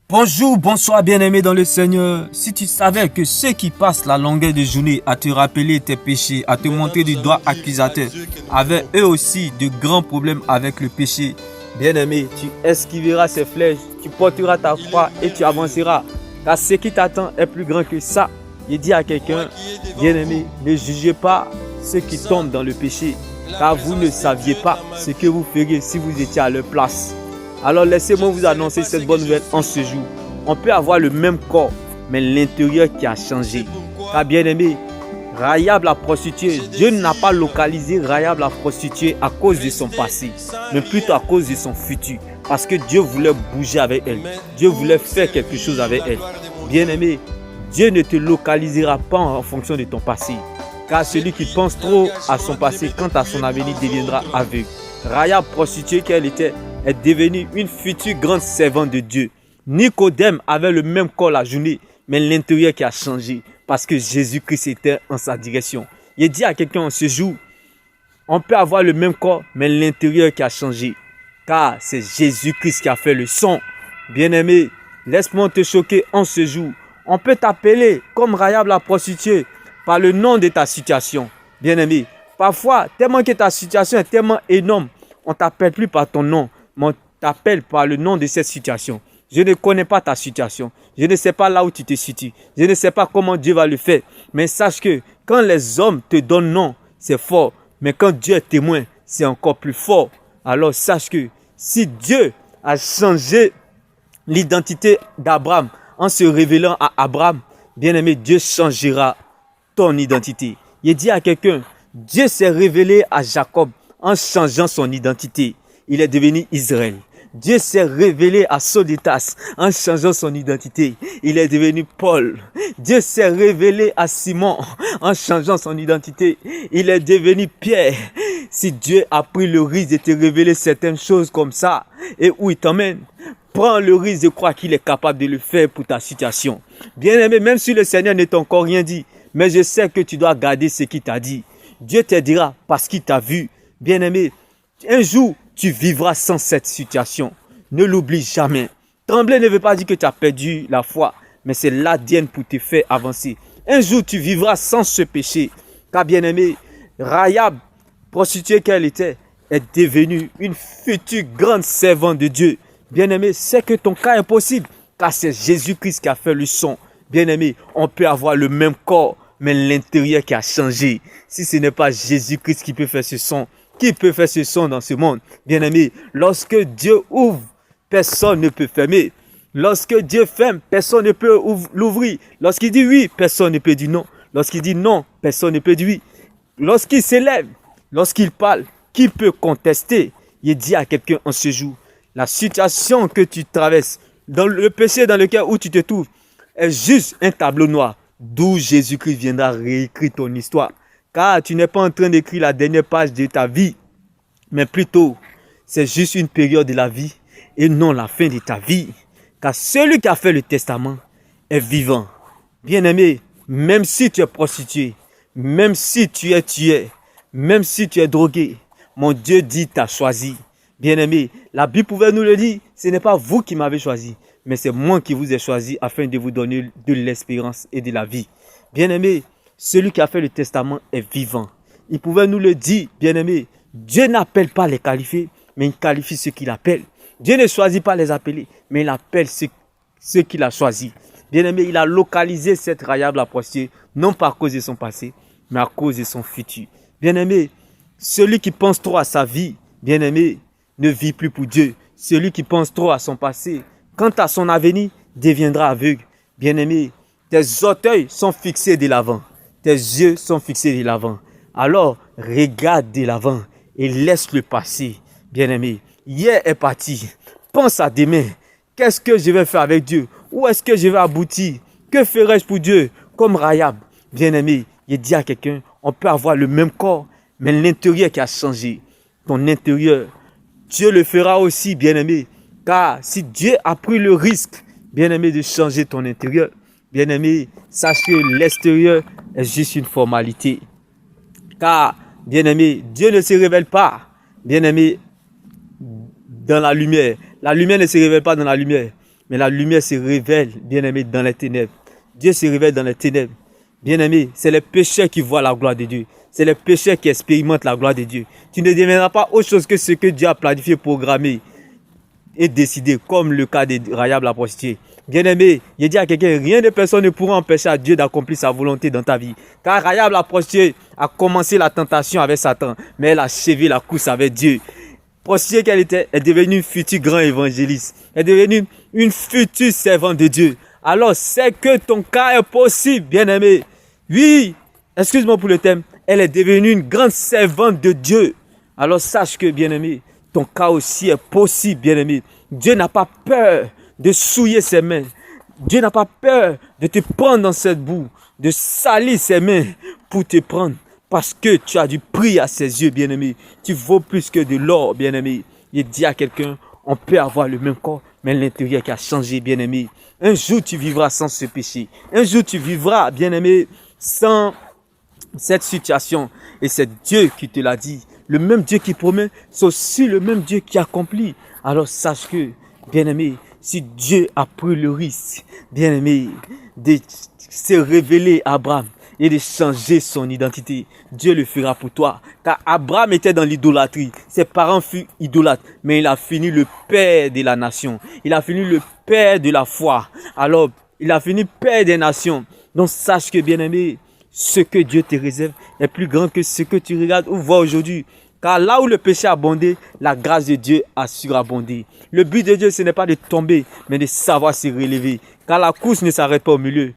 Bonjour, bonsoir bien-aimés dans le Seigneur. Si tu savais que ceux qui passent la longueur de journée à te rappeler tes péchés, à te montrer du doigt accusateur, avaient eux aussi de grands problèmes avec le péché, bien-aimé, tu esquiveras ces flèches, tu porteras ta croix et tu avanceras. Car ce qui t'attend est plus grand que ça. Il dit à quelqu'un, bien-aimé, ne jugez pas ceux qui tombent dans le péché, car vous ne saviez pas ce que vous feriez si vous étiez à leur place. Alors laissez-moi vous annoncer cette bonne nouvelle en ce jour. On peut avoir le même corps, mais l'intérieur qui a changé. Car bien aimé, Rahab la prostituée, Dieu n'a pas localisé Rahab la prostituée à cause de son passé, mais plutôt à cause de son futur. Parce que Dieu voulait bouger avec elle. Dieu voulait faire quelque chose avec elle. Bien aimé, Dieu ne te localisera pas en fonction de ton passé. Car celui qui pense trop à son passé, quant à son avenir, deviendra aveugle. Rahab prostituée qu'elle était, est devenue une future grande servante de Dieu. Nicodème avait le même corps la journée, mais l'intérieur qui a changé parce que Jésus-Christ était en sa direction. Il dit à quelqu'un en ce jour, on peut avoir le même corps, mais l'intérieur qui a changé. Car c'est Jésus-Christ qui a fait le son. Bien-aimé, laisse-moi te choquer en ce jour. On peut t'appeler comme Rahab la prostituée par le nom de ta situation. Bien-aimé, parfois, tellement que ta situation est tellement énorme, on ne t'appelle plus par ton nom, mais on t'appelle par le nom de cette situation. Je ne connais pas ta situation. Je ne sais pas là où tu te situes. Je ne sais pas comment Dieu va le faire. Mais sache que quand les hommes te donnent nom, c'est fort. Mais quand Dieu est témoin, c'est encore plus fort. Alors sache que si Dieu a changé l'identité d'Abraham en se révélant à Abraham, bien-aimé, Dieu changera ton identité. Il dit à quelqu'un, Dieu s'est révélé à Jacob en changeant son identité. Il est devenu Israël. Dieu s'est révélé à Soditas en changeant son identité. Il est devenu Paul. Dieu s'est révélé à Simon en changeant son identité. Il est devenu Pierre. Si Dieu a pris le risque de te révéler certaines choses comme ça et où il t'emmène, prends le risque de croire qu'il est capable de le faire pour ta situation. Bien-aimé, même si le Seigneur ne t'a encore rien dit, mais je sais que tu dois garder ce qu'il t'a dit. Dieu te dira parce qu'il t'a vu. Bien-aimé, un jour, tu vivras sans cette situation. Ne l'oublie jamais. Trembler ne veut pas dire que tu as perdu la foi, mais c'est l'ADN pour te faire avancer. Un jour, tu vivras sans ce péché. Car bien-aimé, Rahab, prostituée qu'elle était, est devenue une future grande servante de Dieu. Bien-aimé, c'est que ton cas est possible, car c'est Jésus-Christ qui a fait le son. Bien-aimé, on peut avoir le même corps, mais l'intérieur qui a changé. Si ce n'est pas Jésus-Christ qui peut faire ce son, qui peut faire ce son dans ce monde? Bien-aimé, lorsque Dieu ouvre, personne ne peut fermer. Lorsque Dieu ferme, personne ne peut l'ouvrir. Lorsqu'il dit oui, personne ne peut dire non. Lorsqu'il dit non, personne ne peut dire oui. Lorsqu'il s'élève, lorsqu'il parle, qui peut contester? Il dit à quelqu'un en ce jour, la situation que tu traverses, dans le péché dans lequel où tu te trouves, est juste un tableau noir, d'où Jésus-Christ viendra réécrire ton histoire. Car tu n'es pas en train d'écrire la dernière page de ta vie, mais plutôt, c'est juste une période de la vie et non la fin de ta vie. Car celui qui a fait le testament est vivant. Bien-aimé, même si tu es prostitué, même si tu es tué, même si tu es drogué, mon Dieu dit t'as choisi. Bien-aimé, la Bible pouvait nous le dire, ce n'est pas vous qui m'avez choisi, mais c'est moi qui vous ai choisi afin de vous donner de l'espérance et de la vie. Bien-aimé, celui qui a fait le testament est vivant. Il pouvait nous le dire, bien-aimé. Dieu n'appelle pas les qualifiés, mais il qualifie ceux qu'il appelle. Dieu ne choisit pas les appelés, mais il appelle ceux qu'il a choisis. Bien-aimé, il a localisé cette Rahab la prostituée, non pas à cause de son passé, mais à cause de son futur. Bien-aimé, celui qui pense trop à sa vie, bien-aimé, ne vit plus pour Dieu. Celui qui pense trop à son passé, quant à son avenir, deviendra aveugle. Bien-aimé, tes orteils sont fixés de l'avant. Tes yeux sont fixés de l'avant. Alors, regarde de l'avant et laisse le passé. Bien-aimé, hier est parti. Pense à demain. Qu'est-ce que je vais faire avec Dieu? Où est-ce que je vais aboutir? Que ferai-je pour Dieu? Comme Rahab. Bien-aimé, il dit à quelqu'un, on peut avoir le même corps, mais l'intérieur qui a changé. Ton intérieur, Dieu le fera aussi, bien-aimé. Car si Dieu a pris le risque, bien-aimé, de changer ton intérieur, bien-aimé, sache que l'extérieur est juste une formalité. Car, bien-aimé, Dieu ne se révèle pas, bien-aimé, dans la lumière. La lumière ne se révèle pas dans la lumière. Mais la lumière se révèle, bien-aimé, dans les ténèbres. Dieu se révèle dans les ténèbres. Bien-aimé, c'est les pécheurs qui voient la gloire de Dieu. C'est les pécheurs qui expérimentent la gloire de Dieu. Tu ne deviendras pas autre chose que ce que Dieu a planifié, programmé et décidé, comme le cas de Rahab la prostituée. Bien-aimé, il dit à quelqu'un, rien de personne ne pourra empêcher à Dieu d'accomplir sa volonté dans ta vie. Car Rahab la prostituée a commencé la tentation avec Satan, mais elle a achevé la course avec Dieu. Prostituée qu'elle était, est devenue une future grand évangéliste. Elle est devenue une future servante de Dieu. Alors, c'est que ton cas est possible, bien-aimé. Oui, excuse-moi pour le thème, elle est devenue une grande servante de Dieu. Alors, sache que, bien-aimé, ton cas aussi est possible, bien-aimé. Dieu n'a pas peur de souiller ses mains. Dieu n'a pas peur de te prendre dans cette boue, de salir ses mains pour te prendre. Parce que tu as du prix à ses yeux, bien-aimé. Tu vaux plus que de l'or, bien-aimé. Il dit à quelqu'un, on peut avoir le même corps, mais l'intérieur qui a changé, bien-aimé. Un jour, tu vivras sans ce péché. Un jour, tu vivras, bien-aimé, sans cette situation. Et c'est Dieu qui te l'a dit. Le même Dieu qui promet, c'est aussi le même Dieu qui accomplit. Alors sache que, bien-aimé, si Dieu a pris le risque, bien-aimé, de se révéler à Abraham et de changer son identité, Dieu le fera pour toi. Car Abraham était dans l'idolâtrie. Ses parents furent idolâtres, mais il a fini le père de la nation. Il a fini le père de la foi. Alors, il a fini père des nations. Donc sache que, bien-aimé, ce que Dieu te réserve est plus grand que ce que tu regardes ou vois aujourd'hui. Car là où le péché a abondé, la grâce de Dieu a surabondé. Le but de Dieu, ce n'est pas de tomber, mais de savoir se relever. Car la course ne s'arrête pas au milieu.